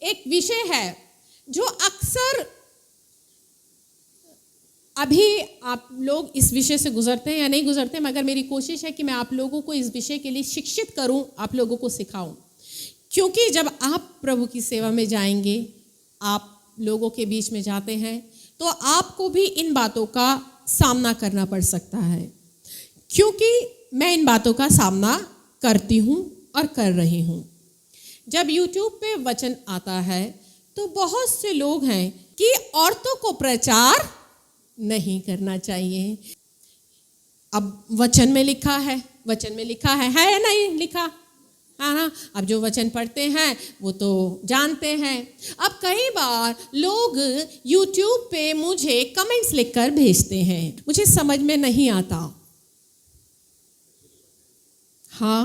एक विषय है जो अक्सर अभी आप लोग इस विषय से गुजरते हैं या नहीं गुजरते, मगर मेरी कोशिश है कि मैं आप लोगों को इस विषय के लिए शिक्षित करूं, आप लोगों को सिखाऊं, क्योंकि जब आप प्रभु की सेवा में जाएंगे, आप लोगों के बीच में जाते हैं, तो आपको भी इन बातों का सामना करना पड़ सकता है, क्योंकि मैं इन बातों का सामना करती हूँ और कर रही हूँ। जब YouTube पे वचन आता है तो बहुत से लोग हैं कि औरतों को प्रचार नहीं करना चाहिए। अब वचन में लिखा है या नहीं लिखा? हाँ, अब जो वचन पढ़ते हैं वो तो जानते हैं। अब कई बार लोग YouTube पे मुझे कमेंट्स लिखकर भेजते हैं, मुझे समझ में नहीं आता। हाँ,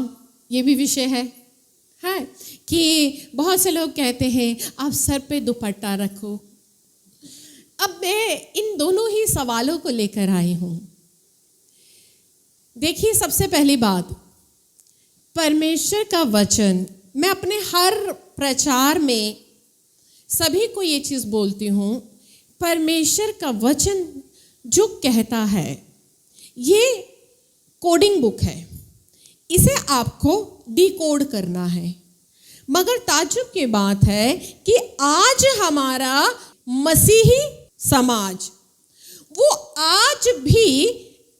ये भी विषय है कि बहुत से लोग कहते हैं आप सर पे दुपट्टा रखो। अब मैं इन दोनों ही सवालों को लेकर आई हूँ। देखिए, सबसे पहली बात, परमेश्वर का वचन, मैं अपने हर प्रचार में सभी को ये चीज़ बोलती हूँ, परमेश्वर का वचन जो कहता है ये कोडिंग बुक है, इसे आपको डिकोड करना है। मगर ताज्जुब की बात है कि आज हमारा मसीही समाज वो आज भी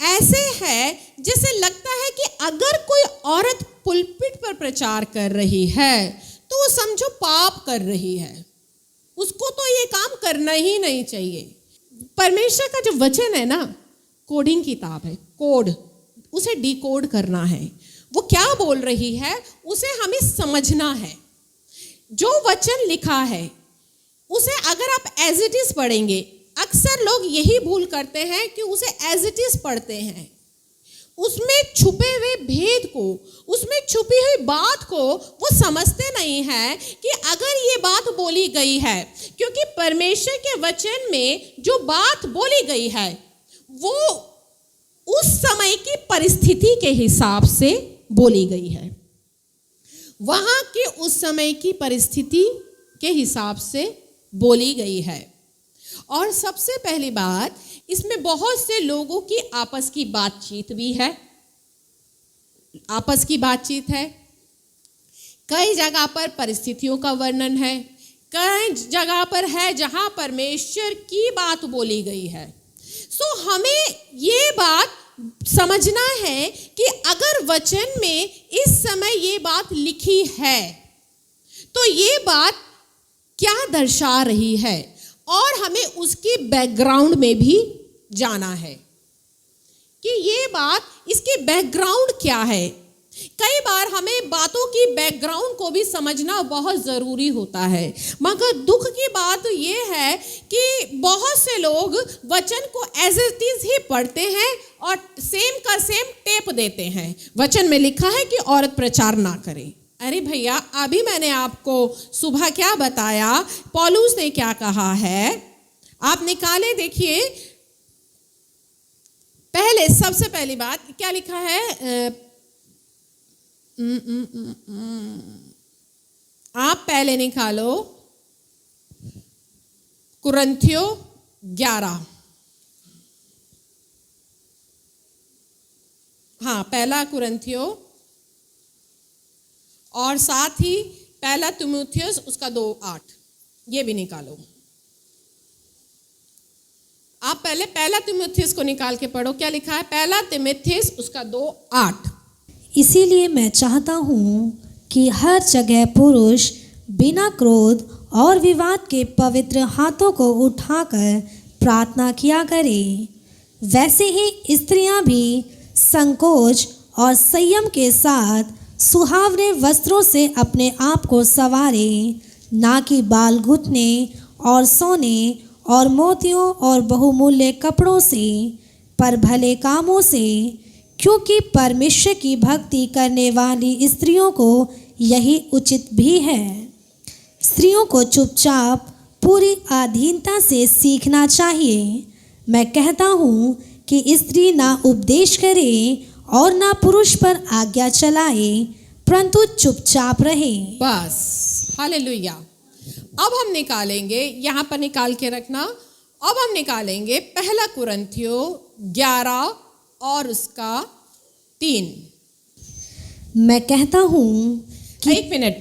ऐसे है जैसे लगता है कि अगर कोई औरत पुलपिट पर प्रचार कर रही है तो वो समझो पाप कर रही है, उसको तो ये काम करना ही नहीं चाहिए। परमेश्वर का जो वचन है ना, कोडिंग किताब है, कोड, उसे डिकोड करना है। वो क्या बोल रही है उसे हमें समझना है। जो वचन लिखा है उसे अगर आप एज इट इज पढ़ेंगे, अक्सर लोग यही भूल करते हैं कि उसे एज इट इज पढ़ते हैं, उसमें छुपे हुए भेद को, उसमें छुपी हुई बात को वो समझते नहीं है कि अगर ये बात बोली गई है, क्योंकि परमेश्वर के वचन में जो बात बोली गई है वो उस समय की परिस्थिति के हिसाब से बोली गई है, वहां की उस समय की परिस्थिति के हिसाब से बोली गई है। और सबसे पहली बात, इसमें बहुत से लोगों की आपस की बातचीत भी है, आपस की बातचीत है। कई जगह पर परिस्थितियों का वर्णन है, कई जगह पर है जहां परमेश्वर की बात बोली गई है। सो हमें ये बात समझना है कि अगर वचन में इस समय ये बात लिखी है तो ये बात क्या दर्शा रही है, और हमें उसकी बैकग्राउंड में भी जाना है कि ये बात, इसकी बैकग्राउंड क्या है। कई बार हमें बातों की बैकग्राउंड को भी समझना बहुत ज़रूरी होता है, मगर दुख की बात ये है कि बहुत से लोग वचन को एज इट इज ही पढ़ते हैं और सेम का सेम टेप देते हैं। वचन में लिखा है कि औरत प्रचार ना करे। अरे भैया, अभी मैंने आपको सुबह क्या बताया, पौलुस ने क्या कहा है, आप निकाले देखिए। पहले सबसे पहली बात क्या लिखा है, आप पहले निकालो कुरिन्थियों 11, हाँ, पहला कुरिन्थियों और साथ ही पहला तीमुथियुस उसका 2:8, ये भी निकालो। आप पहले पहला तीमुथियुस को निकाल के पढ़ो, क्या लिखा है, पहला तीमुथियुस उसका 2:8। इसीलिए मैं चाहता हूँ कि हर जगह पुरुष बिना क्रोध और विवाद के पवित्र हाथों को उठाकर प्रार्थना किया करे, वैसे ही स्त्रियां भी संकोच और संयम के साथ सुहावने वस्त्रों से अपने आप को संवारे, ना कि बाल गुथने और सोने और मोतियों और बहुमूल्य कपड़ों से, पर भले कामों से, क्योंकि परमेश्वर की भक्ति करने वाली स्त्रियों को यही उचित भी है। स्त्रियों को चुपचाप पूरी अधीनता से सीखना चाहिए। मैं कहता हूँ कि स्त्री ना उपदेश करे और ना पुरुष पर आज्ञा चलाए, परंतु चुपचाप रहे। बस, हालेलुया। अब हम निकालेंगे, यहाँ पर निकाल के रखना, अब हम निकालेंगे पहला कुरिन्थियों 11 और उसका 3। मैं कहता हूँ कि एक मिनट,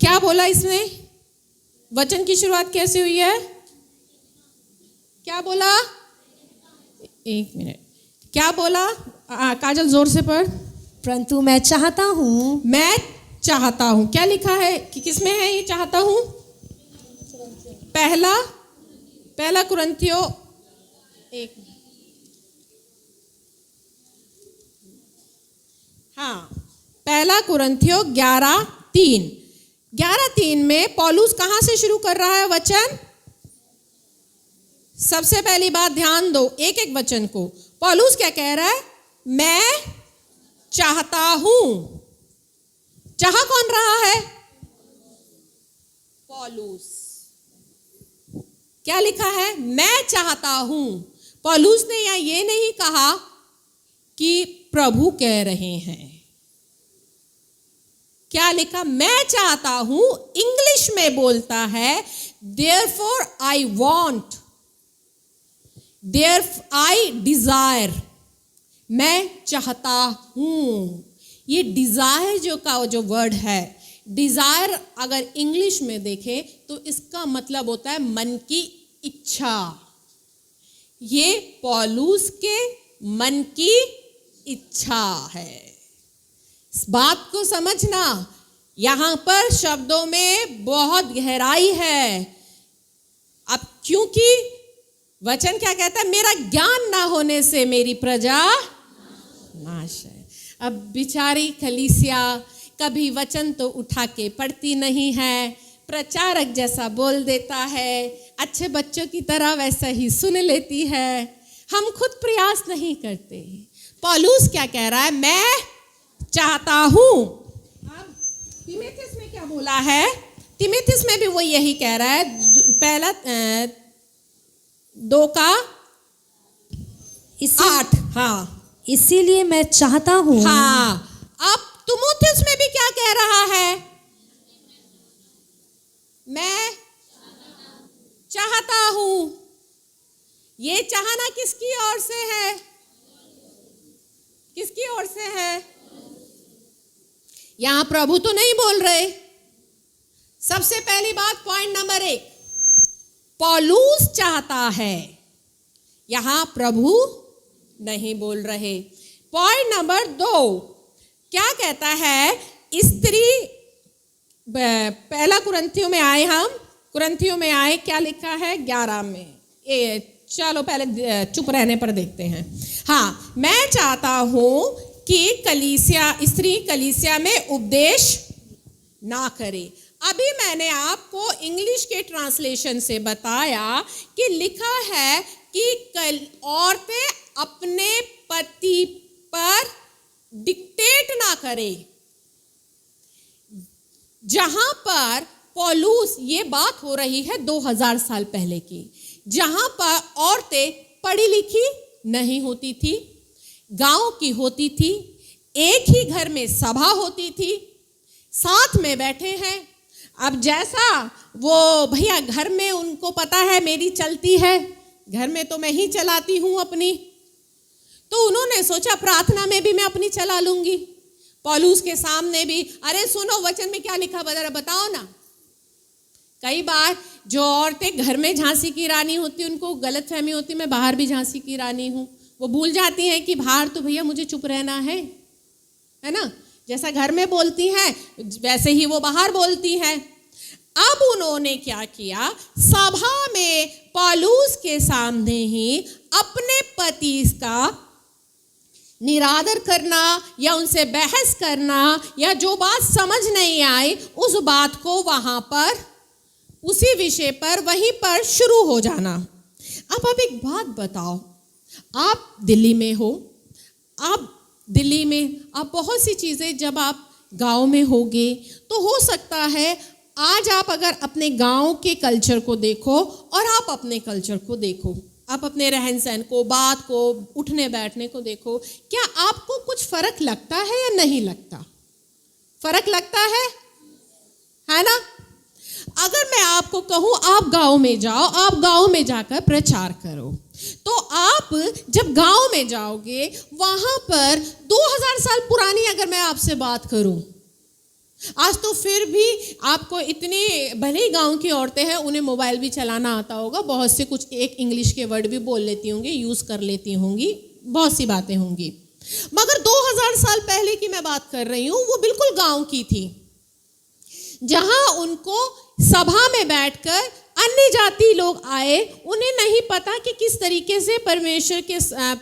क्या बोला इसने? वचन की शुरुआत कैसे हुई है? क्या बोला? एक मिनट, क्या बोला? काजल जोर से पढ़। परंतु मैं चाहता हूँ, मैं चाहता हूँ, क्या लिखा है कि किसमें है ये चाहता हूँ? पहला कुरिन्थियों, एक, हाँ, पहला कुरिन्थियों 11:3 में पौलुस कहाँ से शुरू कर रहा है वचन? सबसे पहली बात ध्यान दो एक एक वचन को। पौलुस क्या कह रहा है? मैं चाहता हूं। चाह कौन रहा है? पौलुस। क्या लिखा है? मैं चाहता हूं। पौलुस ने यहाँ ये नहीं कहा कि प्रभु कह रहे हैं। क्या लिखा? मैं चाहता हूं। इंग्लिश में बोलता है therefore I want, therefore I desire। मैं चाहता हूं। ये डिजायर जो वर्ड है, डिजायर अगर इंग्लिश में देखें तो इसका मतलब होता है मन की इच्छा। ये पौलुस के मन की इच्छा है। इस बात को समझना, यहां पर शब्दों में बहुत गहराई है। अब क्योंकि वचन क्या कहता है? मेरा ज्ञान ना होने से मेरी प्रजा नाश है। अब बिचारी कलीसिया कभी वचन तो उठा के पढ़ती नहीं है, प्रचारक जैसा बोल देता है, अच्छे बच्चों की तरह वैसा ही सुन लेती है, हम खुद प्रयास नहीं करते। पौलुस क्या कह रहा है? मैं चाहता हूं। अब तीमुथियुस में क्या बोला है? तीमुथियुस में भी वो यही कह रहा है, पहला 2:8। हाँ, इसीलिए मैं चाहता हूँ। हाँ, अब तीमुथियुस में भी क्या कह रहा है? मैं चाहता हूं। ये चाहना किसकी ओर से है? किसकी ओर से है? यहां प्रभु तो नहीं बोल रहे। सबसे पहली बात, पॉइंट नंबर 1, पौलुस चाहता है, यहां प्रभु नहीं बोल रहे। पॉइंट नंबर 2 क्या कहता है? स्त्री, पहला कुरिन्थियों में आए, हम कुरिन्थियों में आए, क्या लिखा है 11 में? चलो पहले चुप रहने पर देखते हैं। हाँ, मैं चाहता हूं कि स्त्री कलीसिया में उपदेश ना करे। अभी मैंने आपको इंग्लिश के ट्रांसलेशन से बताया कि लिखा है कि औरतें अपने पति पर डिक्टेट ना करे। जहां पर पौलुस, ये बात हो रही है 2000 साल पहले की, जहां पर औरतें पढ़ी लिखी नहीं होती थी, गांव की होती थी, एक ही घर में सभा होती थी, साथ में बैठे हैं। अब जैसा वो भैया घर में उनको पता है मेरी चलती है, घर में तो मैं ही चलाती हूं अपनी, तो उन्होंने सोचा प्रार्थना में भी मैं अपनी चला लूंगी। पौलुस के सामने भी, अरे सुनो वचन में क्या लिखा बताओ ना। कई बार जो औरतें घर में झांसी की रानी होती, उनको गलतफहमी होती मैं बाहर भी झांसी की रानी हूं। वो भूल जाती हैं कि बाहर तो भैया मुझे चुप रहना है ना। जैसा घर में बोलती हैं वैसे ही वो बाहर बोलती हैं। अब उन्होंने क्या किया? सभा में पौलुस के सामने ही अपने पति का निरादर करना या उनसे बहस करना, या जो बात समझ नहीं आई उस बात को वहां पर उसी विषय पर वहीं पर शुरू हो जाना। अब एक बात बताओ, आप दिल्ली में हो, आप दिल्ली में आप बहुत सी चीज़ें, जब आप गांव में होगे तो हो सकता है आज आप अगर अपने गांव के कल्चर को देखो और आप अपने कल्चर को देखो, आप अपने रहन सहन को, बात को, उठने बैठने को देखो, क्या आपको कुछ फर्क लगता है या नहीं लगता? फर्क लगता है ना? अगर मैं आपको कहूँ आप गांव में जाओ, आप गांव में जाकर प्रचार करो, तो आप जब गांव में जाओगे वहां पर 2000 साल पुरानी अगर मैं आपसे बात करूं, आज तो फिर भी आपको इतने, भले ही गांव की औरतें हैं उन्हें मोबाइल भी चलाना आता होगा, बहुत से कुछ एक इंग्लिश के वर्ड भी बोल लेती होंगी, यूज़ कर लेती होंगी, बहुत सी बातें होंगी, मगर 2000 साल पहले की मैं बात कर रही हूँ, वो बिल्कुल गांव की थी, जहां उनको सभा में बैठकर अन्य जाति लोग आए, उन्हें नहीं पता कि किस तरीके से परमेश्वर के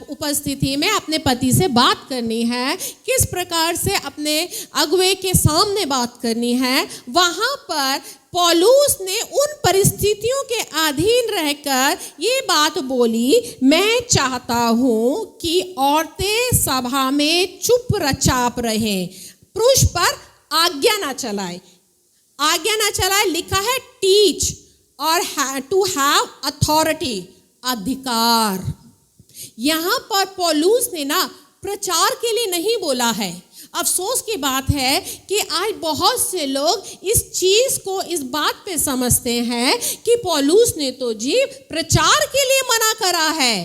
उपस्थिति में अपने पति से बात करनी है, किस प्रकार से अपने अगुवे के सामने बात करनी है। वहाँ पर पौलुस ने उन परिस्थितियों के अधीन रहकर ये बात बोली, मैं चाहता हूँ कि औरतें सभा में चुपचाप रहें, पुरुष पर आज्ञा ना चलाए, आज्ञा ना चलाए, लिखा है टीच और टू हैव अथॉरिटी, अधिकार। यहाँ पर पौलुस ने ना प्रचार के लिए नहीं बोला है। अफसोस की बात है कि आज बहुत से लोग इस चीज को इस बात पे समझते हैं कि पौलुस ने तो जी प्रचार के लिए मना करा है,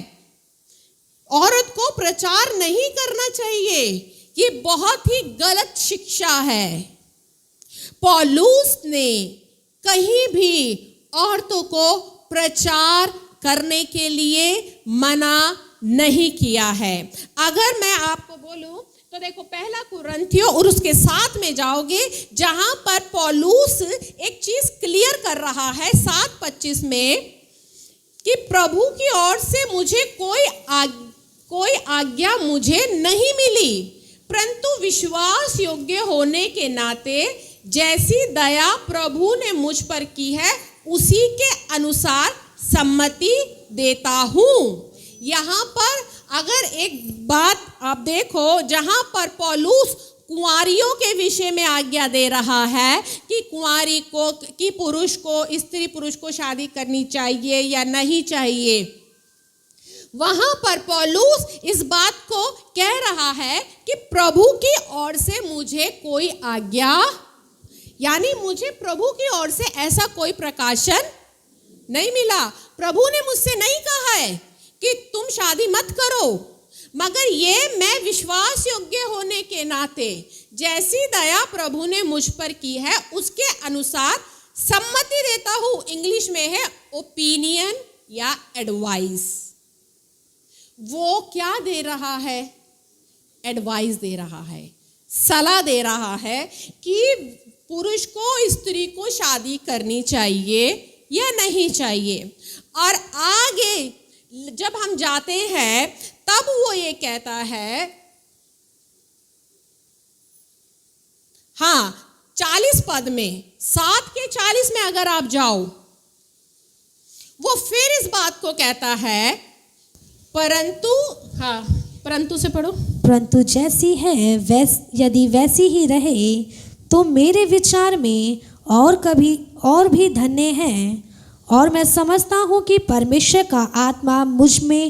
औरत को प्रचार नहीं करना चाहिए, ये बहुत ही गलत शिक्षा है। पौलुस ने कहीं भी औरतों को प्रचार करने के लिए मना नहीं किया है। अगर मैं आपको बोलूं तो देखो, पहला कुरिन्थियों और उसके साथ में जाओगे, जहां पर पौलुस एक चीज क्लियर कर रहा है 7:25 में कि प्रभु की ओर से मुझे कोई आज्ञा मुझे नहीं मिली, परंतु विश्वास योग्य होने के नाते जैसी दया प्रभु ने मुझ पर की है उसी के अनुसार सम्मति देता हूँ। यहाँ पर अगर एक बात आप देखो, जहाँ पर पौलुस कुंवारियों के विषय में आज्ञा दे रहा है कि कुंवारी को, कि पुरुष को, स्त्री पुरुष को शादी करनी चाहिए या नहीं चाहिए, वहाँ पर पौलुस इस बात को कह रहा है कि प्रभु की ओर से मुझे कोई आज्ञा, यानी मुझे प्रभु की ओर से ऐसा कोई प्रकाशन नहीं मिला। प्रभु ने मुझसे नहीं कहा है कि तुम शादी मत करो, मगर ये मैं विश्वास योग्य होने के नाते जैसी दया प्रभु ने मुझ पर की है उसके अनुसार सम्मति देता हूँ। इंग्लिश में है ओपिनियन या एडवाइस। वो क्या दे रहा है? एडवाइस दे रहा है, सलाह दे रहा है कि पुरुष को स्त्री को शादी करनी चाहिए या नहीं चाहिए। और आगे जब हम जाते हैं तब वो ये कहता है, हाँ 40 पद में, 7 के 40 में अगर आप जाओ, वो फिर इस बात को कहता है, परंतु, हाँ परंतु से पढ़ो, परंतु जैसी है यदि वैसी ही रहे तो मेरे विचार में और भी धन्य है, और मैं समझता हूँ कि परमेश्वर का आत्मा मुझ में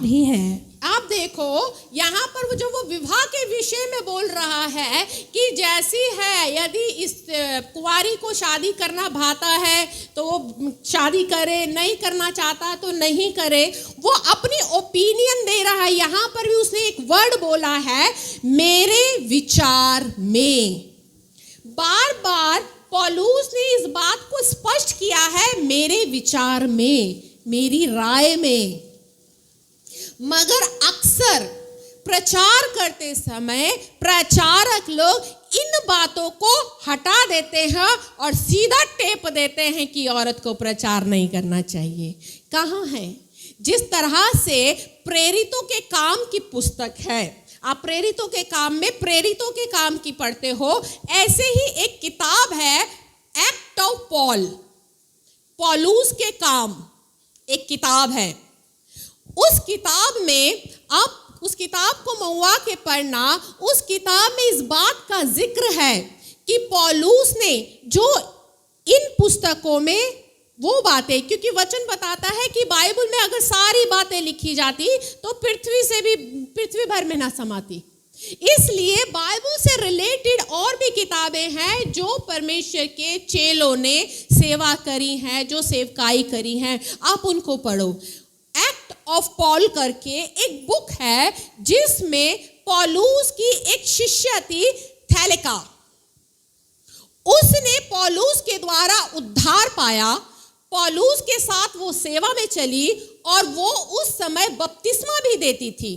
ही है। आप देखो यहाँ पर वो विवाह के विषय में बोल रहा है कि जैसी है, यदि इस कुंवारी को शादी करना भाता है तो वो शादी करे, नहीं करना चाहता तो नहीं करे, वो अपनी ओपिनियन दे रहा है। यहाँ पर भी उसने एक वर्ड बोला है, मेरे विचार में। बार बार पौलुस ने इस बात को स्पष्ट किया है, मेरे विचार में, मेरी राय में। मगर अक्सर प्रचार करते समय प्रचारक लोग इन बातों को हटा देते हैं और सीधा टेप देते हैं कि औरत को प्रचार नहीं करना चाहिए। कहाँ है? जिस तरह से प्रेरितों के काम की पुस्तक है, आप प्रेरितों के काम में प्रेरितों के काम की पढ़ते हो, ऐसे ही एक किताब है एक्ट ऑफ पॉल, पौलुस के काम, एक किताब है। उस किताब में आप उस किताब को मंगवा के पढ़ना, उस किताब में इस बात का जिक्र है कि पौलुस ने जो इन पुस्तकों में वो बातें, क्योंकि वचन बताता है कि बाइबल में अगर सारी बातें लिखी जाती तो पृथ्वी भर में ना समाती। इसलिए बाइबल से रिलेटेड और भी किताबें हैं जो परमेश्वर के चेलों ने सेवा करी है, जो सेवकाई करी है, आप उनको पढ़ो। एक्ट ऑफ पॉल करके एक बुक है जिसमें पौलुस की एक शिष्य थी थैलिका, उसने पौलुस के द्वारा उद्धार पाया, पौलुस के साथ वो सेवा में चली और वो उस समय बपतिस्मा भी देती थी।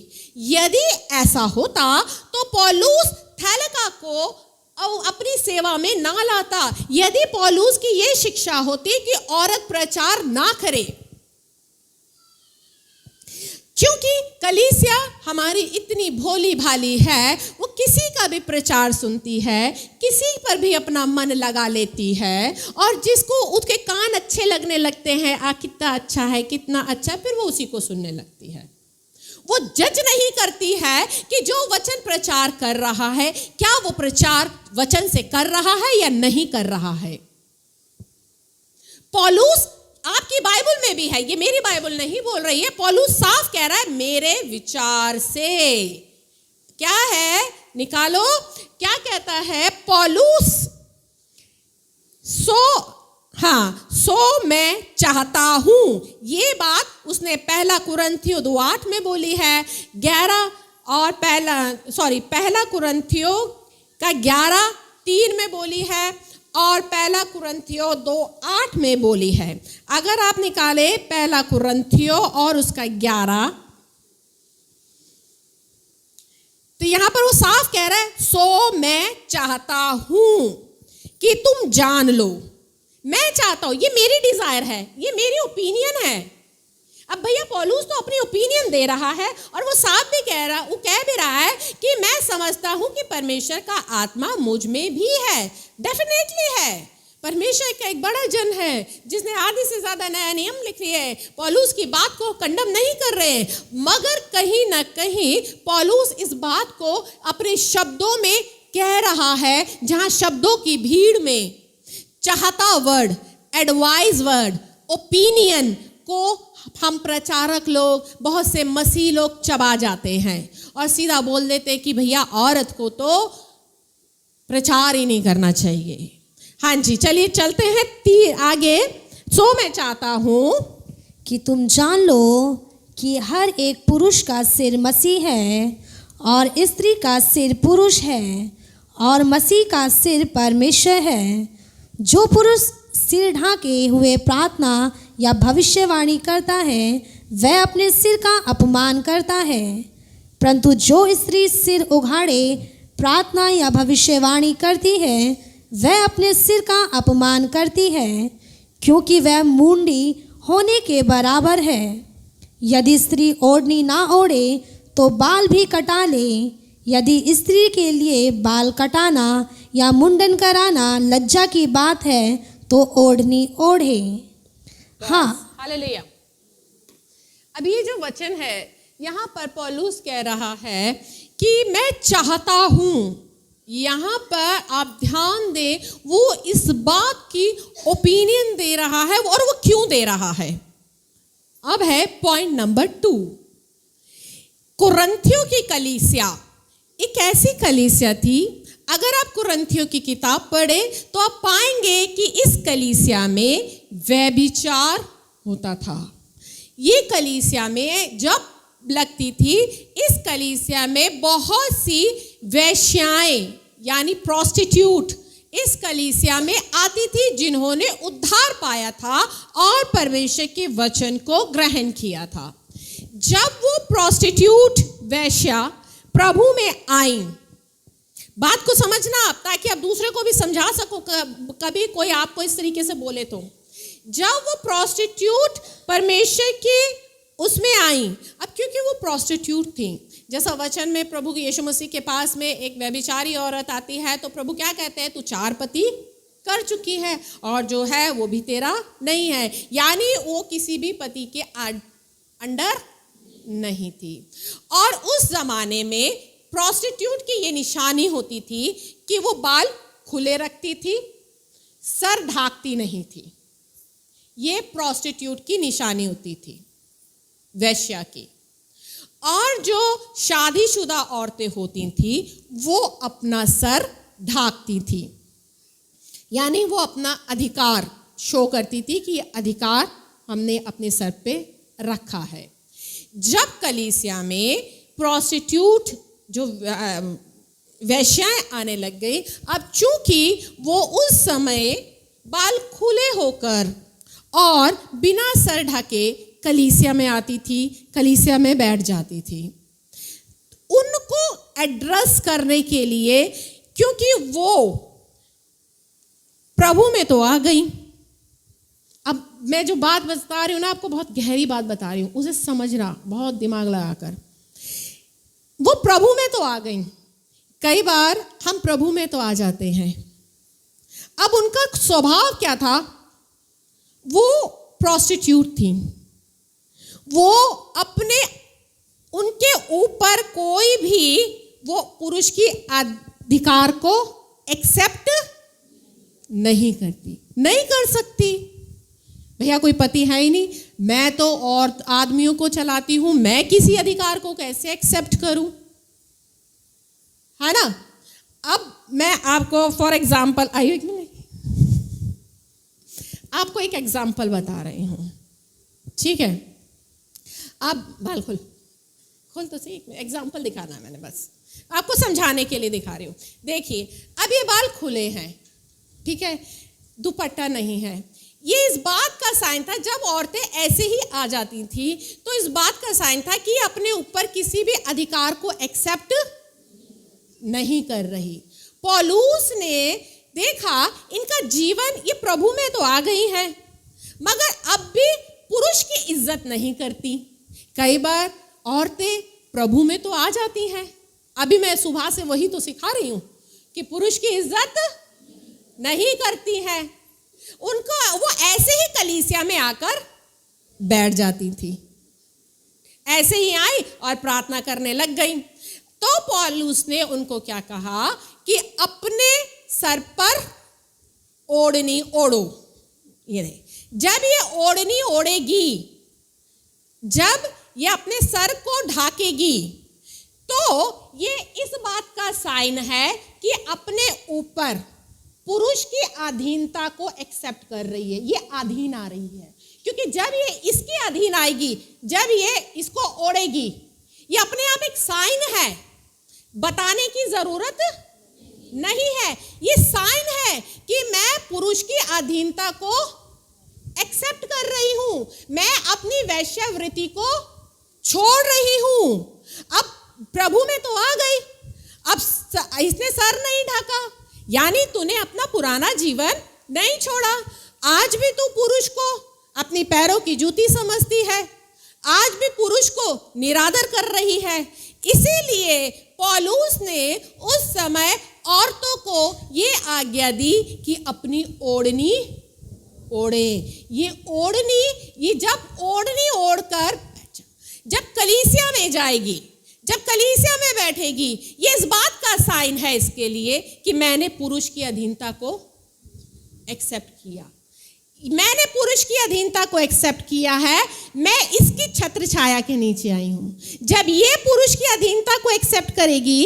यदि ऐसा होता तो पौलुस थैलिका को अपनी सेवा में ना लाता, यदि पौलुस की ये शिक्षा होती कि औरत प्रचार ना करे। क्योंकि कलीसिया हमारी इतनी भोली भाली है, वो किसी का भी प्रचार सुनती है, किसी पर भी अपना मन लगा लेती है, और जिसको उसके कान अच्छे लगने लगते हैं, कितना अच्छा है, कितना अच्छा, फिर वो उसी को सुनने लगती है। वो जज नहीं करती है कि जो वचन प्रचार कर रहा है क्या वो प्रचार वचन से कर रहा है या नहीं कर रहा है। पौलुस आपकी बाइबल में भी है, ये मेरी बाइबल नहीं बोल रही है, पौलुस साफ कह रहा है मेरे विचार से। क्या है, निकालो, क्या कहता है पौलुस? सो मैं चाहता हूं, ये बात उसने पहला कुरिन्थियों 2:8 में बोली है, 11 और पहला कुरिन्थियों का 11:3 में बोली है, और पहला कुरिन्थियों 2:8 में बोली है। अगर आप निकाले पहला कुरिन्थियों और उसका 11, तो यहां पर वो साफ कह रहा है, सो मैं चाहता हूं कि तुम जान लो। मैं चाहता हूं, ये मेरी डिजायर है, ये मेरी ओपिनियन है। अब भैया पौलुस तो अपनी ओपिनियन दे रहा है और वो साफ भी कह भी रहा है कि मैं समझता हूं कि परमेश्वर का आत्मा मुझ में भी है। डेफिनेटली है, परमेश्वर का एक बड़ा जन है जिसने आधे से ज्यादा नया नियम लिख लिया है। पौलुस की बात को कंडम नहीं कर रहे हैं, मगर कहीं ना कहीं पौलुस इस बात को अपने शब्दों में कह रहा है, जहां शब्दों की भीड़ में चाहता वर्ड, एडवाइस वर्ड, ओपिनियन को हम प्रचारक लोग, बहुत से मसीह लोग चबा जाते हैं और सीधा बोल देते हैं कि भैया औरत को तो प्रचार ही नहीं करना चाहिए। हाँ जी, चलिए चलते हैं आगे। सो मैं चाहता हूं कि तुम जान लो कि हर एक पुरुष का सिर मसीह है और स्त्री का सिर पुरुष है और मसीह का सिर परमेश्वर है। जो पुरुष सिर ढाके हुए प्रार्थना या भविष्यवाणी करता है वह अपने सिर का अपमान करता है, परंतु जो स्त्री सिर उघाड़े प्रार्थना या भविष्यवाणी करती है वह अपने सिर का अपमान करती है, क्योंकि वह मूंडी होने के बराबर है। यदि स्त्री ओढ़नी ना ओढ़े तो बाल भी कटा ले। यदि स्त्री के लिए बाल कटाना या मुंडन कराना लज्जा की बात है तो ओढ़नी ओढ़े। हाँ, हालेलुया। अब ये जो वचन है यहाँ पर पौलुस कह रहा है कि मैं चाहता हूं। यहाँ पर आप ध्यान दें, वो इस बात की ओपिनियन दे रहा है, और वो क्यों दे रहा है। अब है पॉइंट नंबर 2। कुरिन्थियों की कलीसिया एक ऐसी कलीसिया थी, अगर आप कुरिन्थियों की किताब पढ़े तो आप पाएंगे कि इस कलीसिया में व्यभिचार होता था। ये कलीसिया में जब लगती थी, इस कलीसिया में बहुत सी वेश्याएं यानी प्रोस्टिट्यूट इस कलीसिया में आती थी, जिन्होंने उद्धार पाया था और परमेश्वर के वचन को ग्रहण किया था। जब वो प्रोस्टिट्यूट वेश्या प्रभु में आई, बात को समझना आप, ताकि आप दूसरे को भी समझा सको, कभी कोई आपको इस तरीके से बोले तो। जब वो प्रोस्टिट्यूट परमेश्वर की उसमें आई, अब क्योंकि वो प्रोस्टिट्यूट थी, जैसा वचन में प्रभु यीशु मसीह के पास में एक व्यभिचारी औरत आती है तो प्रभु क्या कहते हैं, तू 4 पति कर चुकी है और जो है वो भी तेरा नहीं है, यानी वो किसी भी पति के अंडर नहीं थी। और उस जमाने में प्रोस्टिट्यूट की ये निशानी होती थी कि वो बाल खुले रखती थी, सर ढाकती नहीं थी। ये प्रोस्टिट्यूट की निशानी होती थी, वेश्या की। और जो शादीशुदा औरतें होती थी वो अपना सर ढाकती थी, यानी वो अपना अधिकार शो करती थी कि ये अधिकार हमने अपने सर पे रखा है। जब कलीसिया में प्रोस्टिट्यूट जो वैश्याएं आने लग गई, अब चूंकि वो उस समय बाल खुले होकर और बिना सर ढके कलीसिया में आती थी, कलीसिया में बैठ जाती थी, उनको एड्रेस करने के लिए, क्योंकि वो प्रभु में तो आ गई। अब मैं जो बात बता रही हूँ ना, आपको बहुत गहरी बात बता रही हूँ, उसे समझना बहुत दिमाग लगाकर। वो प्रभु में तो आ गई। कई बार हम प्रभु में तो आ जाते हैं। अब उनका स्वभाव क्या था? वो प्रोस्टिट्यूट थी। वो अपने, उनके ऊपर कोई भी वो पुरुष की अधिकार को एक्सेप्ट नहीं करती, नहीं कर सकती। भैया कोई पति है ही नहीं, मैं तो और आदमियों को चलाती हूं, मैं किसी अधिकार को कैसे एक्सेप्ट करूं, है ना। अब मैं आपको फॉर एग्जाम्पल, आइए एक मिनट, आपको एक एग्जाम्पल बता रही हूं, ठीक है। आप बाल खोल तो सही, एग्जाम्पल दिखाना है मैंने, बस आपको समझाने के लिए दिखा रही हूं। देखिए, अब ये बाल खुले हैं, ठीक है, दुपट्टा नहीं है। ये इस बात का साइन था, जब औरतें ऐसे ही आ जाती थी तो इस बात का साइन था कि अपने ऊपर किसी भी अधिकार को एक्सेप्ट नहीं कर रही। पौलुस ने देखा इनका जीवन, ये प्रभु में तो आ गई है मगर अब भी पुरुष की इज्जत नहीं करती। कई बार औरतें प्रभु में तो आ जाती हैं, अभी मैं सुबह से वही तो सिखा रही हूं कि पुरुष की इज्जत नहीं करती है। उनको वो ऐसे ही कलीसिया में आकर बैठ जाती थी, ऐसे ही आई और प्रार्थना करने लग गई। तो पौलुस ने उनको क्या कहा कि अपने सर पर ओढ़नी ओढ़ो। ये जब ये ओढ़नी ओढ़ेगी, जब ये अपने सर को ढाकेगी, तो ये इस बात का साइन है कि अपने ऊपर पुरुष की अधीनता को एक्सेप्ट कर रही है, ये अधीन आ रही है। क्योंकि जब ये इसके अधीन आएगी, जब ये इसको ओढ़ेगी, ये अपने आप एक साइन है, बताने की जरूरत नहीं है। ये साइन है कि मैं पुरुष की अधीनता को एक्सेप्ट कर रही हूं, मैं अपनी वैश्यावृत्ति को छोड़ रही हूं। अब प्रभु में तो आ गई, अब इसने सर नहीं ढका, यानी तूने अपना पुराना जीवन नहीं छोड़ा। आज भी तू पुरुष को अपनी पैरों की जूती समझती है, आज भी पुरुष को निरादर कर रही है। इसीलिए पौलुस ने उस समय औरतों को ये आज्ञा दी कि अपनी ओढ़नी ओढ़े। ये ओढ़नी, ये जब ओढ़नी ओढ़कर जब कलीसिया में जाएगी, जब कलीसिया में बैठेगी, ये इस बात का साइन है इसके लिए कि मैंने पुरुष की अधीनता को एक्सेप्ट किया, मैंने पुरुष की अधीनता को एक्सेप्ट किया है, मैं इसकी छत्र छाया के नीचे आई हूं। जब ये पुरुष की अधीनता को एक्सेप्ट करेगी,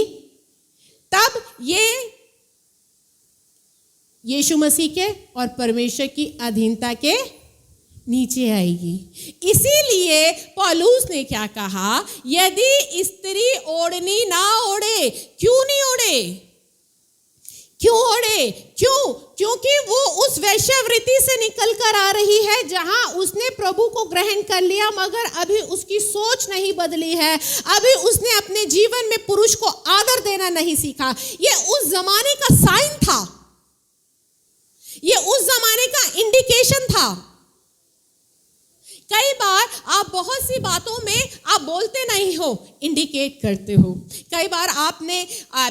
तब ये यीशु मसीह के और परमेश्वर की अधीनता के नीचे आएगी। इसीलिए पौलुस ने क्या कहा, यदि स्त्री ओढ़नी ना ओढ़े, क्यों नहीं ओढ़े? क्यों ओढ़े? क्यों? क्योंकि वो उस वैश्यावृत्ति से निकल कर आ रही है जहां उसने प्रभु को ग्रहण कर लिया, मगर अभी उसकी सोच नहीं बदली है, अभी उसने अपने जीवन में पुरुष को आदर देना नहीं सीखा। ये उस जमाने का साइन था, ये उस जमाने का इंडिकेशन था। कई बार आप बहुत सी बातों में आप बोलते नहीं हो, इंडिकेट करते हो। कई बार आपने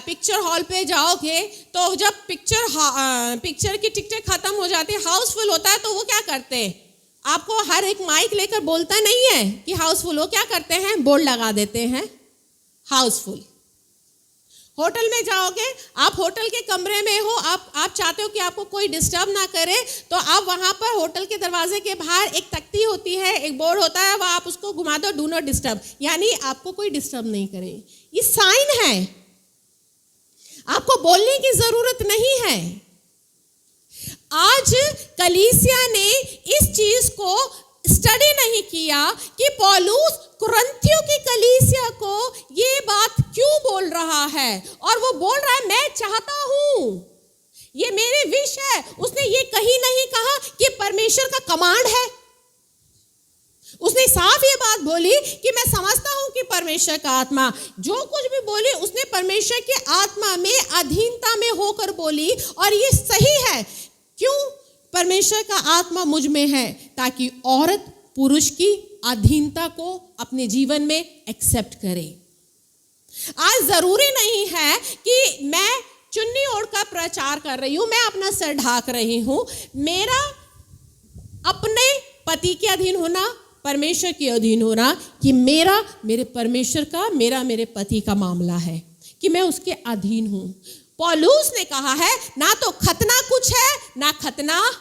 पिक्चर हॉल पे जाओगे तो जब पिक्चर की टिकटें खत्म हो जाती है, हाउसफुल होता है, तो वो क्या करते हैं, आपको हर एक माइक लेकर बोलता नहीं है कि हाउसफुल हो, क्या करते हैं, बोर्ड लगा देते हैं हाउसफुल। होटल में जाओगे, आप होटल के कमरे में हो, आप चाहते हो कि आपको कोई डिस्टर्ब ना करे, तो आप वहाँ पर होटल के दरवाजे के बाहर एक तख्ती होती है, एक बोर्ड होता है, वह आप उसको घुमा दो, डू नॉट डिस्टर्ब, यानी आपको कोई डिस्टर्ब नहीं करे। ये साइन है, आपको बोलने की जरूरत नहीं है। आज कलीसिया ने इस चीज को स्टडी नहीं किया कि पौलुस कुरिन्थियों की कलीसिया को ये बात क्यों बोल रहा है, और वो बोल रहा है मैं चाहता हूं, ये मेरे विश है। उसने ये कहीं नहीं कहा कि परमेश्वर का कमांड है, उसने साफ ये बात बोली कि मैं समझता हूं कि परमेश्वर का आत्मा, जो कुछ भी बोली उसने परमेश्वर की आत्मा में अधीनता में होकर बोली, और ये सही है। क्यों? परमेश्वर का आत्मा मुझ में है ताकि औरत पुरुष की अधीनता को अपने जीवन में एक्सेप्ट करे। आज जरूरी नहीं है कि मैं चुन्नी ओढ़कर प्रचार कर रही हूं, मैं अपना सर ढाक रही हूं। मेरा अपने पति के अधीन होना, परमेश्वर के अधीन होना, कि मेरे परमेश्वर का, मेरे पति का मामला है कि मैं उसके अधीन हूं। पौलुस ने कहा है ना तो खतना कुछ है ना खतना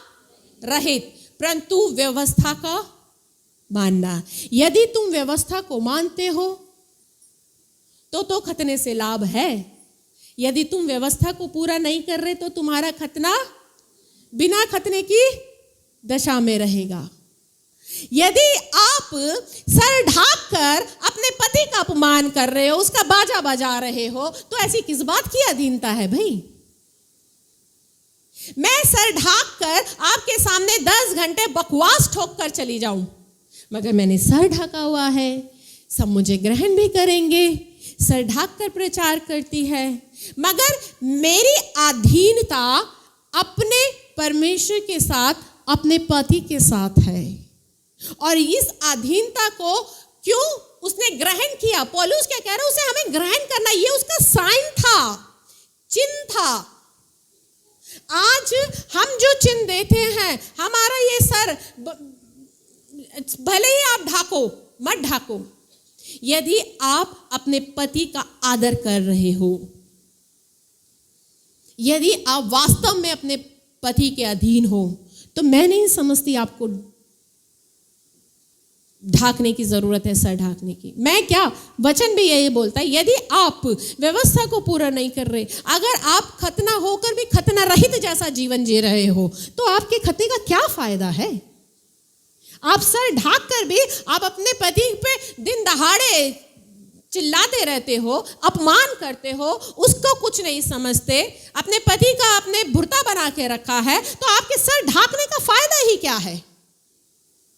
रहित, परंतु व्यवस्था का मानना। यदि तुम व्यवस्था को मानते हो तो खतने से लाभ है। यदि तुम व्यवस्था को पूरा नहीं कर रहे तो तुम्हारा खतना बिना खतने की दशा में रहेगा। यदि आप सर ढाक कर अपने पति का अपमान कर रहे हो, उसका बाजा बजा रहे हो, तो ऐसी किस बात की अधीनता है भाई? मैं सर ढाक कर आपके सामने 10 घंटे बकवास ठोक कर चली जाऊं, मगर मैंने सर ढका हुआ है, सब मुझे ग्रहण भी करेंगे, सर ढाक कर प्रचार करती है, मगर मेरी अधीनता अपने परमेश्वर के साथ, अपने पति के साथ है। और इस अधीनता को क्यों उसने ग्रहण किया? पौलुस क्या कह रहा है? उसे हमें ग्रहण करना, ये उसका साइन था, चिन्ह था। आज हम जो चिन्ह देते हैं, हमारा ये सर, भले ही आप ढाको मत ढाको, यदि आप अपने पति का आदर कर रहे हो, यदि आप वास्तव में अपने पति के अधीन हो, तो मैं नहीं समझती आपको ढाकने की जरूरत है, सर ढाकने की। मैं क्या, वचन भी यही बोलता है, यदि आप व्यवस्था को पूरा नहीं कर रहे, अगर आप खतना होकर भी खतना रहित जैसा जीवन जी रहे हो, तो आपके खतने का क्या फायदा है? आप सर ढाक कर भी आप अपने पति पे दिन दहाड़े चिल्लाते रहते हो, अपमान करते हो, उसको कुछ नहीं समझते, अपने पति का आपने बुर्ता बना के रखा है, तो आपके सर ढाकने का फायदा ही क्या है?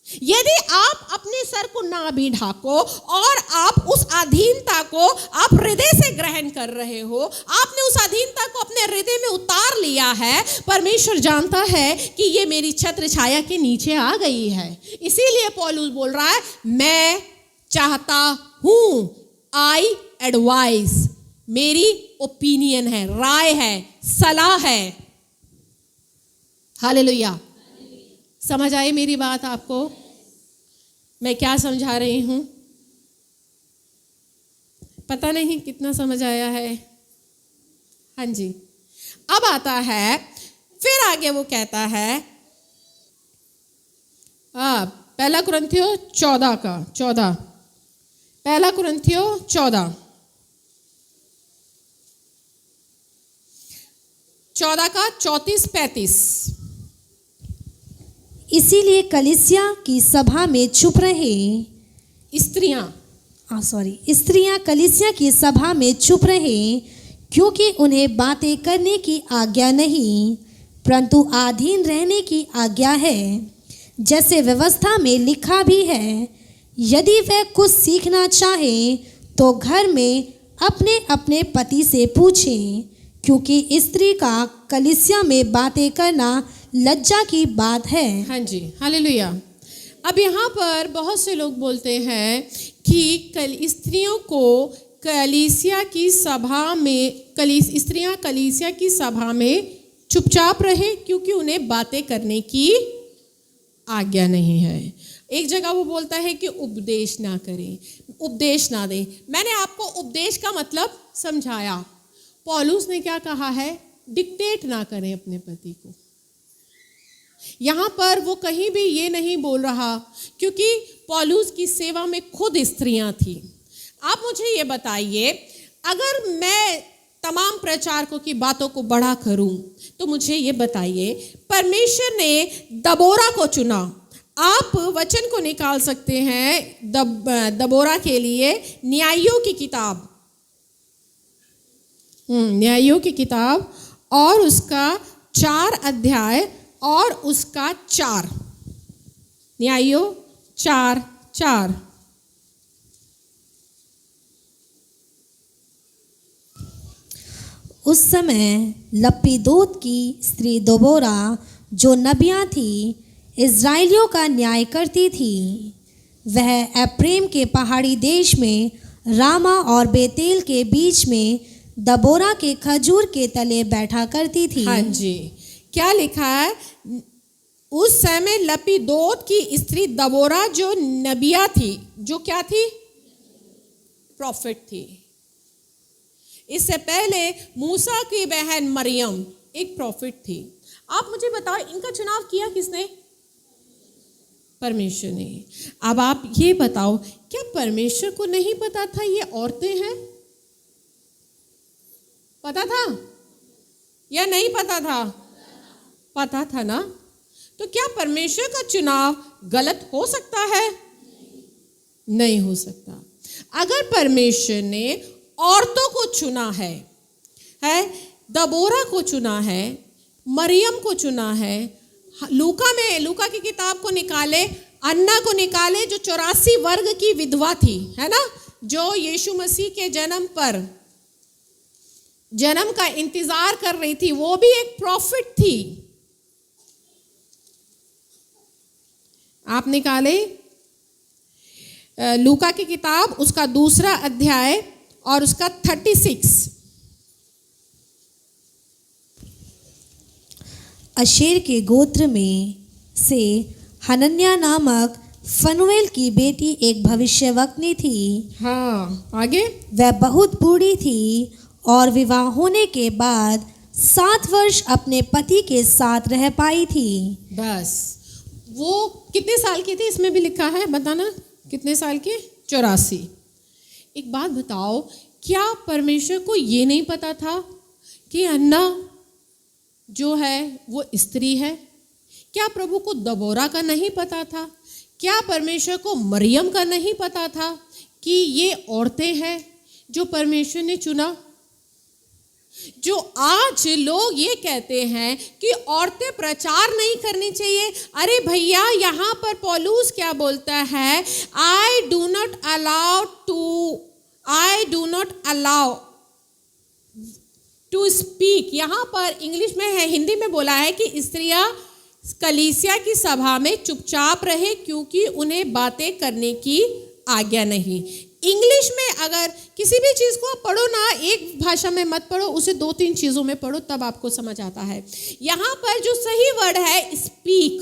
यदि आप अपने सर को ना भी ढाको और आप उस अधीनता को आप हृदय से ग्रहण कर रहे हो, आपने उस अधीनता को अपने हृदय में उतार लिया है, परमेश्वर जानता है कि ये मेरी छत्र छाया के नीचे आ गई है। इसीलिए पौलुस बोल रहा है मैं चाहता हूं, आई एडवाइस, मेरी ओपिनियन है, राय है, सलाह है। हालेलुया। समझ आई मेरी बात आपको? मैं क्या समझा रही हूं? पता नहीं कितना समझ आया है। हाँ जी। अब आता है, फिर आगे वो कहता है, पहला कुरिन्थियों 14 का 14, पहला कुरिन्थियों 14 का 34-35। इसीलिए कलीसिया की सभा में चुप रहे। स्त्रियां कलीसिया की सभा में चुप रहे, क्योंकि उन्हें बातें करने की आज्ञा नहीं, परंतु अधीन रहने की आज्ञा है, जैसे व्यवस्था में लिखा भी है, यदि वह कुछ सीखना चाहे तो घर में अपने अपने पति से पूछें, क्योंकि स्त्री का कलीसिया में बातें करना लज्जा की बात है। हाँ जी, हालेलुया। अब यहाँ पर बहुत से लोग बोलते हैं कि स्त्रियों को कलीसिया की सभा में, स्त्रियां कलीसिया की सभा में चुपचाप रहे, क्योंकि उन्हें बातें करने की आज्ञा नहीं है। एक जगह वो बोलता है कि उपदेश ना करें, उपदेश ना दें। मैंने आपको उपदेश का मतलब समझाया। पौलुस ने क्या कहा है? डिक्टेट ना करें अपने पति को। यहां पर वो कहीं भी ये नहीं बोल रहा, क्योंकि पौलुस की सेवा में खुद स्त्रियां थी। आप मुझे ये बताइए, अगर मैं तमाम प्रचारकों की बातों को बड़ा करूं तो मुझे ये बताइए, परमेश्वर ने दबोरा को चुना। आप वचन को निकाल सकते हैं दबोरा के लिए न्यायों की किताब, न्यायों की किताब और उसका 4 अध्याय और उसका 4, न्यायों 4:4। उस समय लप्पीदोत की स्त्री दबोरा, जो नबिया थी, इज़राइलियों का न्याय करती थी। वह एप्रेम के पहाड़ी देश में रामा और बेतेल के बीच में दबोरा के खजूर के तले बैठा करती थी। हाँ जी, क्या लिखा है? उस समय लप्पीदोत की स्त्री दबोरा, जो नबिया थी, जो क्या थी? प्रॉफिट थी। इससे पहले मूसा की बहन मरियम एक प्रॉफिट थी। आप मुझे बताओ, इनका चुनाव किया किसने? परमेश्वर ने। अब आप ये बताओ, क्या परमेश्वर को नहीं पता था ये औरतें हैं? पता था या नहीं पता था? पता था ना। तो क्या परमेश्वर का चुनाव गलत हो सकता है? नहीं हो सकता। अगर परमेश्वर ने औरतों को चुना है, दबोरा को चुना है, मरियम को चुना है, लूका की किताब को निकाले, अन्ना को निकाले, जो 84 वर्ग की विधवा थी, है ना, जो यीशु मसीह के जन्म का इंतजार कर रही थी, वो भी एक प्रॉफिट थी। आप निकाले लूका की किताब, उसका 2 अध्याय और उसका 36। अशेर के गोत्र में से हनन्या नामक फनुएल की बेटी एक भविष्यवक्नी थी। हाँ, आगे। वह बहुत बूढ़ी थी और विवाह होने के बाद 7 वर्ष अपने पति के साथ रह पाई थी। बस। वो कितने साल की थी? इसमें भी लिखा है, बताना कितने साल के? 84। एक बात बताओ, क्या परमेश्वर को ये नहीं पता था कि अन्ना जो है वो स्त्री है? क्या प्रभु को दबोरा का नहीं पता था? क्या परमेश्वर को मरियम का नहीं पता था कि ये औरतें हैं जो परमेश्वर ने चुना? जो आज लोग ये कहते हैं कि औरतें प्रचार नहीं करनी चाहिए, अरे भैया, यहाँ पर पौलुस क्या बोलता है? I do not allow to speak. यहाँ पर इंग्लिश में है, हिंदी में बोला है कि स्त्रियां कलीसिया की सभा में चुपचाप रहे, क्योंकि उन्हें बातें करने की आज्ञा नहीं। इंग्लिश में अगर किसी भी चीज़ को आप पढ़ो ना, एक भाषा में मत पढ़ो, उसे 2-3 चीज़ों में पढ़ो, तब आपको समझ आता है। यहाँ पर जो सही वर्ड है स्पीक,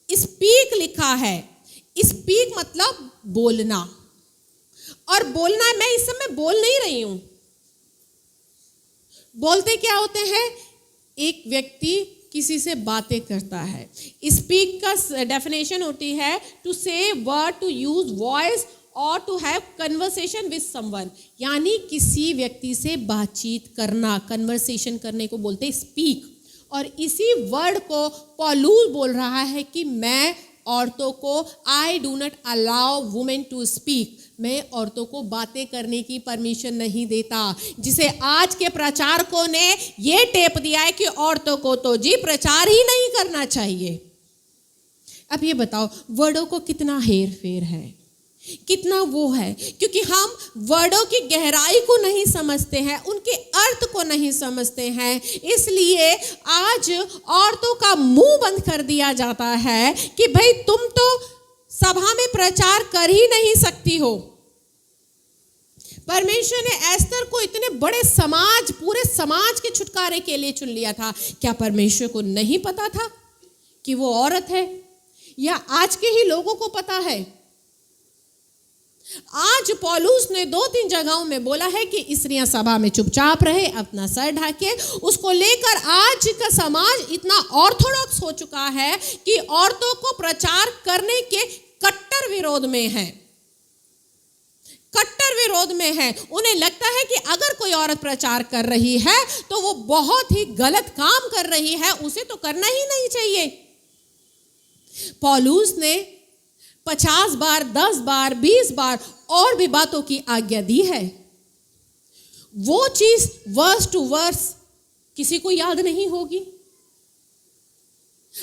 स्पीक लिखा है। स्पीक मतलब बोलना, और बोलना मैं इस समय बोल नहीं रही हूं। बोलते क्या होते हैं? एक व्यक्ति किसी से बातें करता है। स्पीक का डेफिनेशन होती है to say word, to use voice और to have conversation with someone, यानी किसी व्यक्ति से बातचीत करना, कन्वर्सेशन करने को बोलते हैं स्पीक। और इसी वर्ड को पौलुस बोल रहा है कि मैं औरतों को, I do not allow women to speak, मैं औरतों को बातें करने की परमिशन नहीं देता। जिसे आज के प्रचारकों ने ये टेप दिया है कि औरतों को तो जी प्रचार ही नहीं करना चाहिए। अब ये बताओ, वर्डों को कितना हेर फेर है, कितना वो है, क्योंकि हम वर्डों की गहराई को नहीं समझते हैं, उनके अर्थ को नहीं समझते हैं। इसलिए आज औरतों का मुंह बंद कर दिया जाता है कि भाई तुम तो सभा में प्रचार कर ही नहीं सकती हो। परमेश्वर ने एस्तर को इतने बड़े समाज, पूरे समाज के छुटकारे के लिए चुन लिया था। क्या परमेश्वर को नहीं पता था कि वो औरत है? या आज के ही लोगों को पता है? आज पौलुस ने 2-3 जगहों में बोला है कि स्त्रियां सभा में चुपचाप रहे, अपना सर ढके। उसको लेकर आज का समाज इतना ऑर्थोडॉक्स हो चुका है कि औरतों को प्रचार करने के कट्टर विरोध में है, कट्टर विरोध में है। उन्हें लगता है कि अगर कोई औरत प्रचार कर रही है तो वो बहुत ही गलत काम कर रही है, उसे तो करना ही नहीं चाहिए। पौलुस ने 50 बार, 10 बार, 20 बार और भी बातों की आज्ञा दी है। वो चीज वर्स टू वर्स किसी को याद नहीं होगी।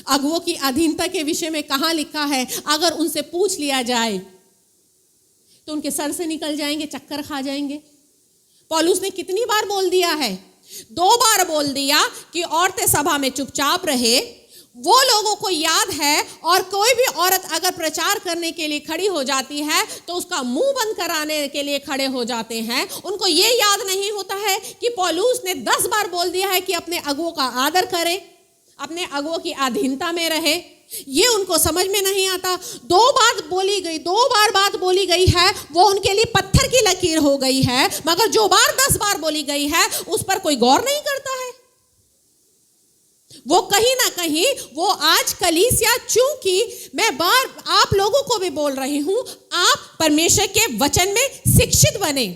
अगुओं की अधीनता के विषय में कहां लिखा है, अगर उनसे पूछ लिया जाए तो उनके सर से निकल जाएंगे, चक्कर खा जाएंगे। पौलुस ने कितनी बार बोल दिया है? 2 बार बोल दिया कि औरतें सभा में चुपचाप रहे। वो लोगों को याद है, और कोई भी औरत अगर प्रचार करने के लिए खड़ी हो जाती है तो उसका मुंह बंद कराने के लिए खड़े हो जाते हैं। उनको ये याद नहीं होता है कि पौलुस ने 10 बार बोल दिया है कि अपने अगुओं का आदर करे, अपने अगुओं की अधीनता में रहे। ये उनको समझ में नहीं आता। 2 बार बात बोली गई है, वो उनके लिए पत्थर की लकीर हो गई है, मगर जो बार 10 बार बोली गई है उस पर कोई गौर नहीं करता है। वो कहीं ना कहीं वो आज कलीसिया, चूंकि मैं बार आप लोगों को भी बोल रही हूं, आप परमेश्वर के वचन में शिक्षित बने।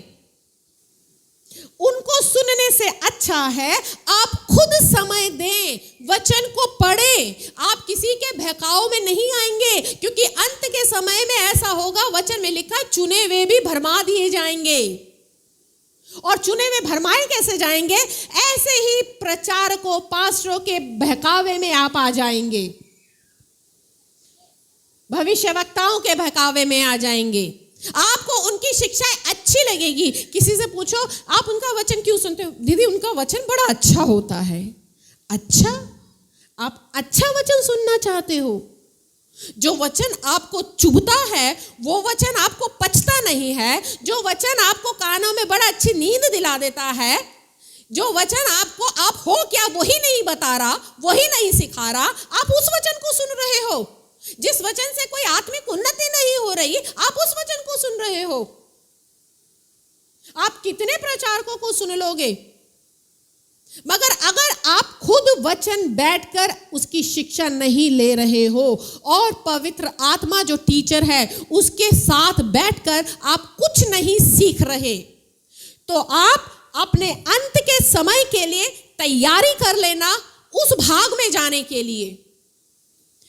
उनको सुनने से अच्छा है आप खुद समय दें, वचन को पढ़ें। आप किसी के बहकाव में नहीं आएंगे, क्योंकि अंत के समय में ऐसा होगा, वचन में लिखा है चुने हुए भी भरमा दिए जाएंगे। और चुने हुए भरमाए कैसे जाएंगे? ऐसे ही प्रचारकों, पास्टरों के बहकावे में आप आ जाएंगे, भविष्यवक्ताओं के बहकावे में आ जाएंगे। आपको उनकी शिक्षाएं अच्छी लगेगी। किसी से पूछो आप उनका वचन क्यों सुनते हो? दीदी उनका वचन बड़ा अच्छा होता है। अच्छा, आप अच्छा वचन सुनना चाहते हो? जो वचन आपको चुभता है, वो वचन आपको पचता नहीं है, जो वचन आपको कानों में बड़ा अच्छी नींद दिला देता है, जो वचन आपको आप हो क्या वही नहीं बता रहा, वही नहीं सिखा रहा, आप उस वचन को सुन रहे हो। जिस वचन से कोई आत्मिक उन्नति नहीं हो रही, आप उस वचन को सुन रहे हो। आप कितने प्रचारकों को सुन लोगे? मगर अगर आप खुद वचन बैठकर उसकी शिक्षा नहीं ले रहे हो, और पवित्र आत्मा जो टीचर है उसके साथ बैठकर आप कुछ नहीं सीख रहे, तो आप अपने अंत के समय के लिए तैयारी कर लेना उस भाग में जाने के लिए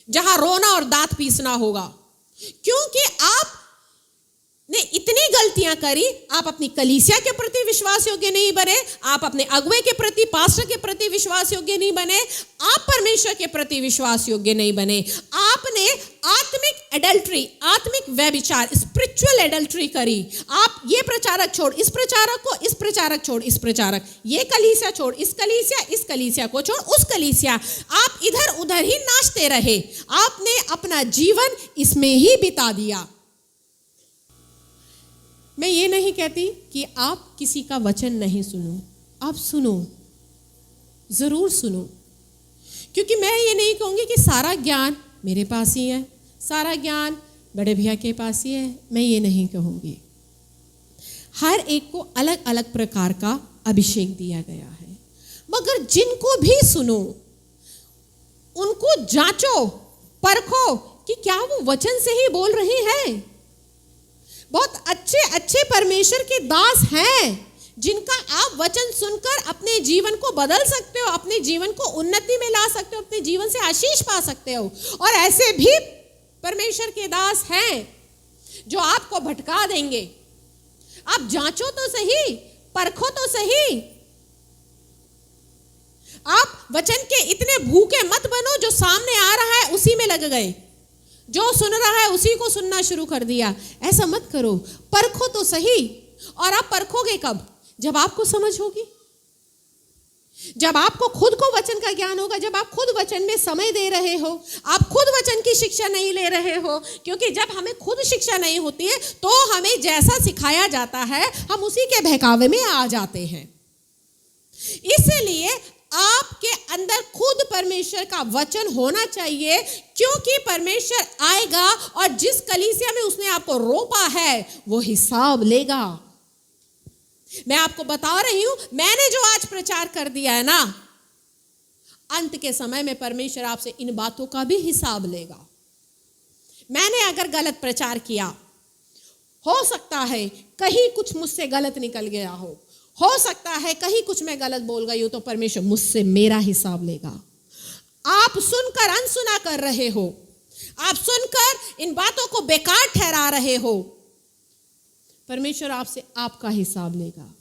जहां रोना और दांत पीसना होगा। क्योंकि आप ने इतनी गलतियां करी, आप अपनी कलीसिया के प्रति विश्वास योग्य नहीं बने, आप अपने अगुवे के प्रति, पास्टर के प्रति विश्वास योग्य नहीं बने, आप परमेश्वर के प्रति विश्वास योग्य नहीं बने। आपने आत्मिक एडल्ट्री, आत्मिक व्यभिचार, स्पिरिचुअल एडल्ट्री करी। आप ये प्रचारक छोड़ इस प्रचारक को, इस प्रचारक छोड़ इस प्रचारक, ये कलीसिया छोड़ इस कलीसिया को छोड़ उस कलीसिया, आप इधर उधर ही नाचते रहे। आपने अपना जीवन इसमें ही बिता दिया। मैं ये नहीं कहती कि आप किसी का वचन नहीं सुनो, आप सुनो, जरूर सुनो। क्योंकि मैं ये नहीं कहूँगी कि सारा ज्ञान मेरे पास ही है, सारा ज्ञान बड़े भैया के पास ही है, मैं ये नहीं कहूँगी। हर एक को अलग अलग प्रकार का अभिषेक दिया गया है, मगर जिनको भी सुनो उनको जांचो, परखो कि क्या वो वचन से ही बोल रहे हैं। बहुत अच्छे अच्छे परमेश्वर के दास हैं जिनका आप वचन सुनकर अपने जीवन को बदल सकते हो, अपने जीवन को उन्नति में ला सकते हो, अपने जीवन से आशीष पा सकते हो। और ऐसे भी परमेश्वर के दास हैं जो आपको भटका देंगे। आप जांचो तो सही, परखो तो सही। आप वचन के इतने भूखे मत बनो जो सामने आ रहा है उसी में लग गए, जो सुन रहा है उसी को सुनना शुरू कर दिया। ऐसा मत करो, परखो तो सही। और आप परखोगे कब? जब आपको समझ होगी, जब आपको खुद को वचन का ज्ञान होगा, जब आप खुद वचन में समय दे रहे हो, आप खुद वचन की शिक्षा नहीं ले रहे हो। क्योंकि जब हमें खुद शिक्षा नहीं होती है तो हमें जैसा सिखाया जाता है हम उसी के बहकावे में आ जाते हैं। इसलिए आपके अंदर खुद परमेश्वर का वचन होना चाहिए, क्योंकि परमेश्वर आएगा और जिस कलीसिया में उसने आपको रोपा है वो हिसाब लेगा। मैं आपको बता रही हूं, मैंने जो आज प्रचार कर दिया है ना, अंत के समय में परमेश्वर आपसे इन बातों का भी हिसाब लेगा। मैंने अगर गलत प्रचार किया, हो सकता है कहीं कुछ मुझसे गलत निकल गया हो सकता है कहीं कुछ मैं गलत बोल गई हूं, तो परमेश्वर मुझसे मेरा हिसाब लेगा। आप सुनकर अनसुना कर रहे हो, आप सुनकर इन बातों को बेकार ठहरा रहे हो, परमेश्वर आपसे आपका हिसाब लेगा।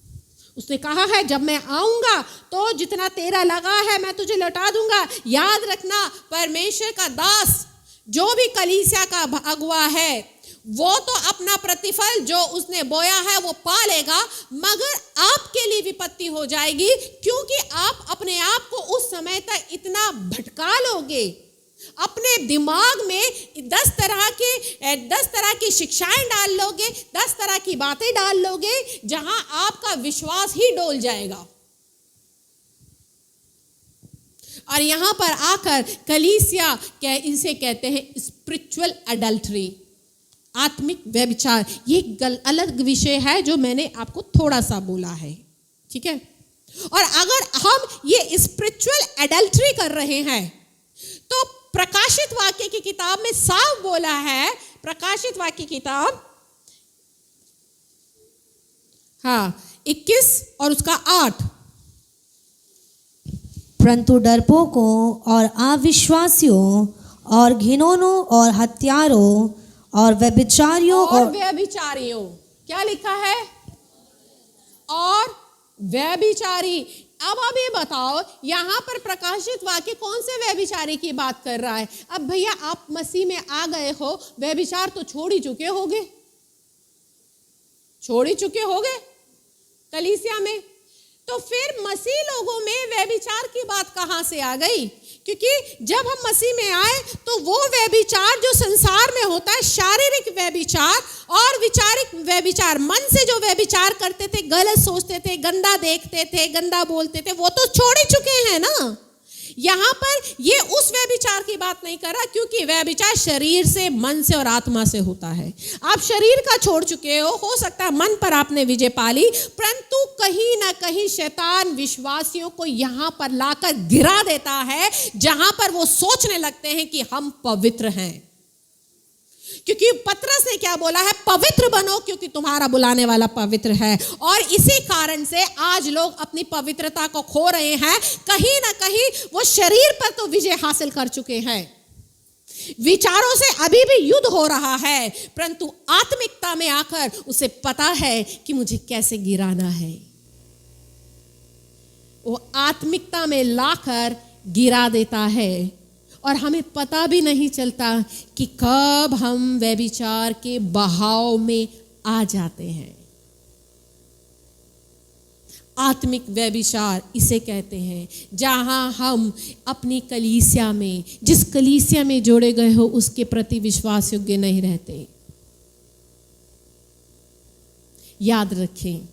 उसने कहा है जब मैं आऊंगा तो जितना तेरा लगा है मैं तुझे लौटा दूंगा। याद रखना, परमेश्वर का दास जो भी कलीसिया का अगुवा है वो तो अपना प्रतिफल जो उसने बोया है वो पा लेगा, मगर आपके लिए विपत्ति हो जाएगी, क्योंकि आप अपने आप को उस समय तक इतना भटका लोगे, अपने दिमाग में 10 तरह की शिक्षाएं डाल लोगे, 10 तरह की बातें डाल लोगे, जहां आपका विश्वास ही डोल जाएगा। और यहां पर आकर कलीसिया इसे कहते हैं स्पिरिचुअल एडल्ट्री, आत्मिक व्यभिचार। ये अलग विषय है जो मैंने आपको थोड़ा सा बोला है, ठीक है। और अगर हम ये स्पिरिचुअल एडल्ट्री कर रहे हैं तो प्रकाशित वाक्य की किताब में साफ बोला है, प्रकाशित वाक्य किताब 21 और उसका 8, परंतु डरपोकों और अविश्वासियों और घिनौनों और हत्यारों और व्यभिचारियों और व्यभिचारियों, क्या लिखा है? और व्यभिचारी। अब आप ये बताओ, यहां पर प्रकाशित वाक्य कौन से व्यभिचारी की बात कर रहा है? अब भैया आप मसीह में आ गए हो, व्यभिचार तो छोड़ ही चुके होगे कलीसिया में, तो फिर मसीह लोगों में व्यभिचार की बात कहां से आ गई? क्योंकि जब हम मसीह में आए तो वो व्यभिचार जो संसार में होता है, शारीरिक व्यभिचार और विचारिक व्यभिचार, मन से जो व्यभिचार करते थे, गलत सोचते थे, गंदा देखते थे, गंदा बोलते थे, वो तो छोड़ ही चुके हैं ना। यहां पर ये उस व्यभिचार की बात नहीं कर रहा, क्योंकि व्यभिचार शरीर से, मन से और आत्मा से होता है। आप शरीर का छोड़ चुके हो सकता है मन पर आपने विजय पाली, परंतु कहीं ना कहीं शैतान विश्वासियों को यहां पर लाकर गिरा देता है, जहां पर वो सोचने लगते हैं कि हम पवित्र हैं। क्योंकि पतरस ने क्या बोला है? पवित्र बनो क्योंकि तुम्हारा बुलाने वाला पवित्र है। और इसी कारण से आज लोग अपनी पवित्रता को खो रहे हैं। कहीं ना कहीं वो शरीर पर तो विजय हासिल कर चुके हैं, विचारों से अभी भी युद्ध हो रहा है, परंतु आत्मिकता में आकर उसे पता है कि मुझे कैसे गिराना है। वो आत्मिकता में लाकर गिरा देता है और हमें पता भी नहीं चलता कि कब हम व्यभिचार के बहाव में आ जाते हैं। आत्मिक व्यभिचार इसे कहते हैं, जहां हम अपनी कलीसिया में, जिस कलीसिया में जोड़े गए हो, उसके प्रति विश्वास योग्य नहीं रहते। याद रखें,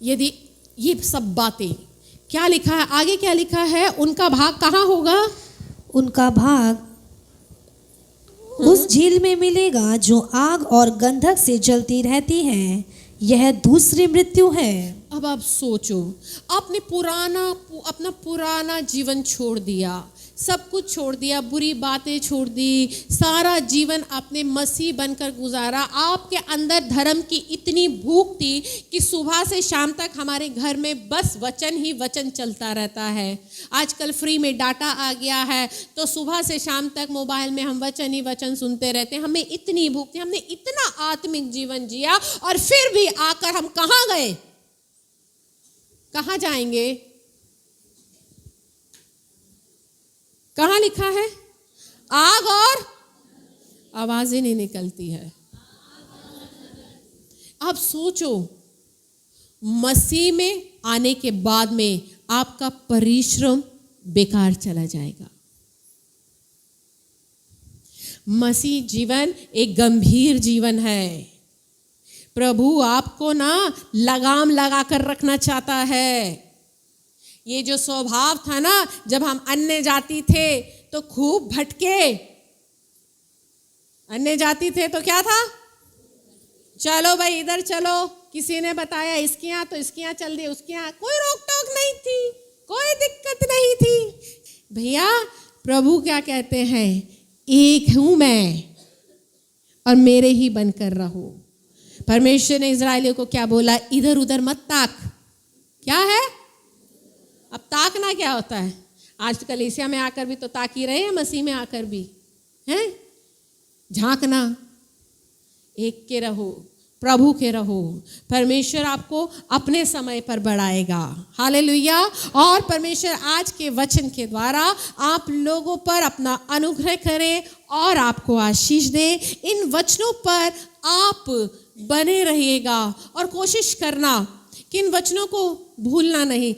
यदि ये सब बातें, क्या लिखा है आगे, क्या लिखा है? उनका भाग कहाँ होगा? उनका भाग उस झील में मिलेगा जो आग और गंधक से जलती रहती है, यह दूसरी मृत्यु है। अब आप सोचो, आपने अपना पुराना जीवन छोड़ दिया, सब कुछ छोड़ दिया, बुरी बातें छोड़ दी, सारा जीवन आपने मसीह बनकर गुजारा। आपके अंदर धर्म की इतनी भूख थी कि सुबह से शाम तक हमारे घर में बस वचन ही वचन चलता रहता है। आजकल फ्री में डाटा आ गया है, तो सुबह से शाम तक मोबाइल में हम वचन ही वचन सुनते रहते हैं। हमें इतनी भूख थी, हमने इतना आत्मिक जीवन जिया, और फिर भी आकर हम कहाँ गए? कहाँ जाएंगे? कहाँ लिखा है? आग और आवाजें नहीं निकलती है। अब सोचो, मसीह में आने के बाद में आपका परिश्रम बेकार चला जाएगा। मसीह जीवन एक गंभीर जीवन है। प्रभु आपको ना लगाम लगा कर रखना चाहता है। ये जो स्वभाव था ना, जब हम अन्य जाति थे तो खूब भटके। अन्य जाति थे तो क्या था, चलो भाई इधर चलो, किसी ने बताया इसके यहाँ तो इसके यहाँ चल दिए, उसके यहाँ, कोई रोक टोक नहीं थी, कोई दिक्कत नहीं थी। भैया प्रभु क्या कहते हैं, एक हूं मैं और मेरे ही बनकर रहो। परमेश्वर ने इजराइलियों को क्या बोला, इधर उधर मत ताक। क्या है, अब ताकना क्या होता है, आज कलीसिया में आकर भी तो ताक ही रहे हैं, मसीह में आकर भी हैं, झांकना। एक के रहो, प्रभु के रहो, परमेश्वर आपको अपने समय पर बढ़ाएगा। हालेलुया। और परमेश्वर आज के वचन के द्वारा आप लोगों पर अपना अनुग्रह करे और आपको आशीष दे। इन वचनों पर आप बने रहिएगा और कोशिश करना कि इन वचनों को भूलना नहीं।